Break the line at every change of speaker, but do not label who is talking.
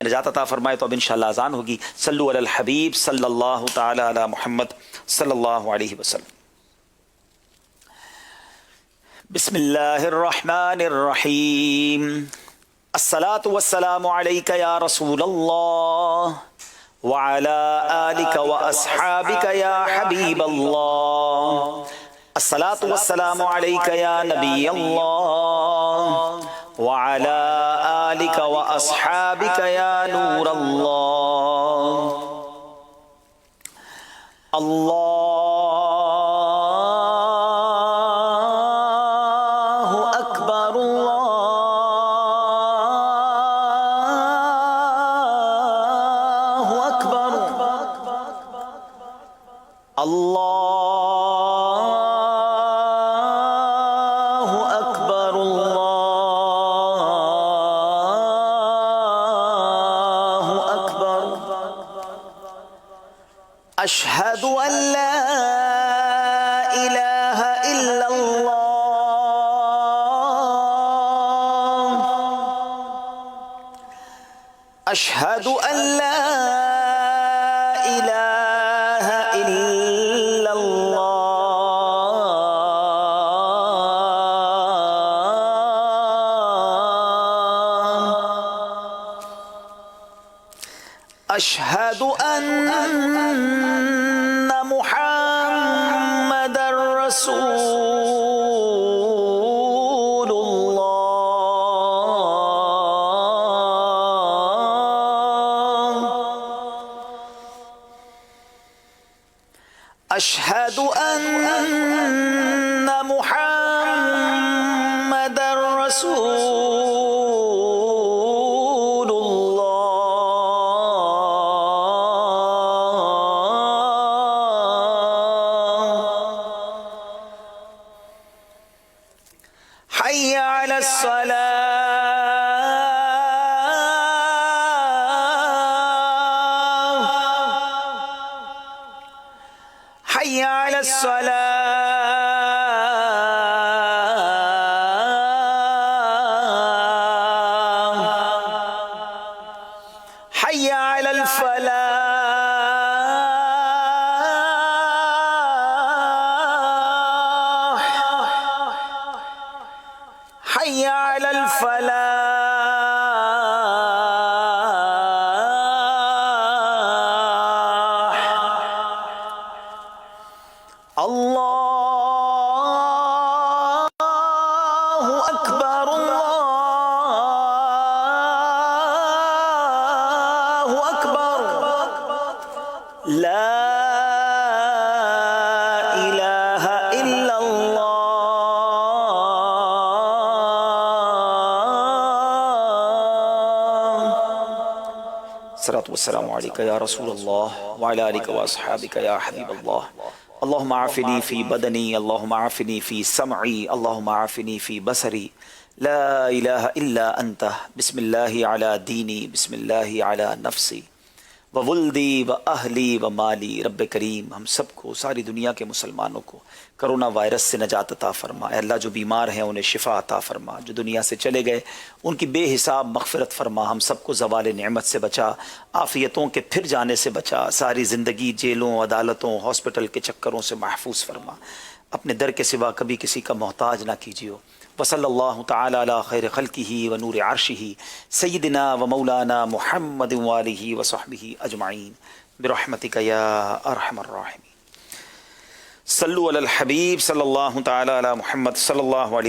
निजात अता फरमाए तो अब इंशाअल्लाह अज़ान होगी। सल्लु अलल हबीब सल्लल्लाहु ताला अला मुहम्मद सल्लल्लाहु अलैहि वसल्लम। बिस्मिल्लाहिर रहमानिर रहीम। अस्सलातु वस्सलामु अलैका या रसूलल्लाह व अला आलिका व अस्हाबिका या हबीबल्लाह। अस्सलातु वस्सलामु अलैका या नबीयल्लाह व अला आलिका व अस्हाबिका या नूरल्लाह। अल्लाहु अकबर अल्लाहु अकबर अल्लाहु अकबर अल्लाहु अकबर। अशहदु अन ला इलाहा इल्लल्लाह। अशहदु अन ला इलाहा इल्लल्लाह। अशहदु अन्ना मुहम्मदर रसूलुल्लाह। अशहदु अन्ना मुहम्मदर हय्या अलस सलाह। हय्या अलस सलाह। हय्या अलल फलाह। हय्या अलल फलाह। अल्लाहु अकबर अल्लाहु अकबर। ला इलाहा इल्लल्लाह। अस्सलातु वस्सलामु अलैका या रसूलल्लाह व अला आलिका व अस्हाबिका या हबीबल्लाह। अल्लाहुम्मा आफिनी फ़ी बदनी अल्लाहुम्मा आफिनी फ़ी समई अल्लाहुम्मा आफिनी फ़ी बसरी ला इलाहा इल्ला अंता। बिस्मिल्लाहि अला दीनी बिस्मिल्लाहि अला नफ्सी व वुल्दी व अहली व माली। रब्बे करीम हम सबको, सारी दुनिया के मुसलमानों को कोरोना वायरस से नजात अता फरमा। अल्लाह जो बीमार हैं उन्हें शिफा अता फरमा, जो दुनिया से चले गए उनकी बेहिसाब मग़फ़िरत फरमा। हम सबको ज़वाल नेमत से बचा, आफ़ियतों के फिर जाने से बचा। सारी ज़िंदगी जेलों अदालतों हॉस्पिटल के चक्करों से महफूज फरमा। अपने दर के सिवा कभी किसी का मोहताज ना कीजिए। वसल्लल्लाहु तआला अला खैर खल्किही व नूर अर्शिही सय्यिदिना व मौलाना मुहम्मद व आलिही व सहबिही अजमाइन बिरहमतिका या अरहमर राहिमीन। सल्लु अलल हबीब सल्लल्लाहु तआला अला मुहम्मद सल्लल्लाहु अलैहि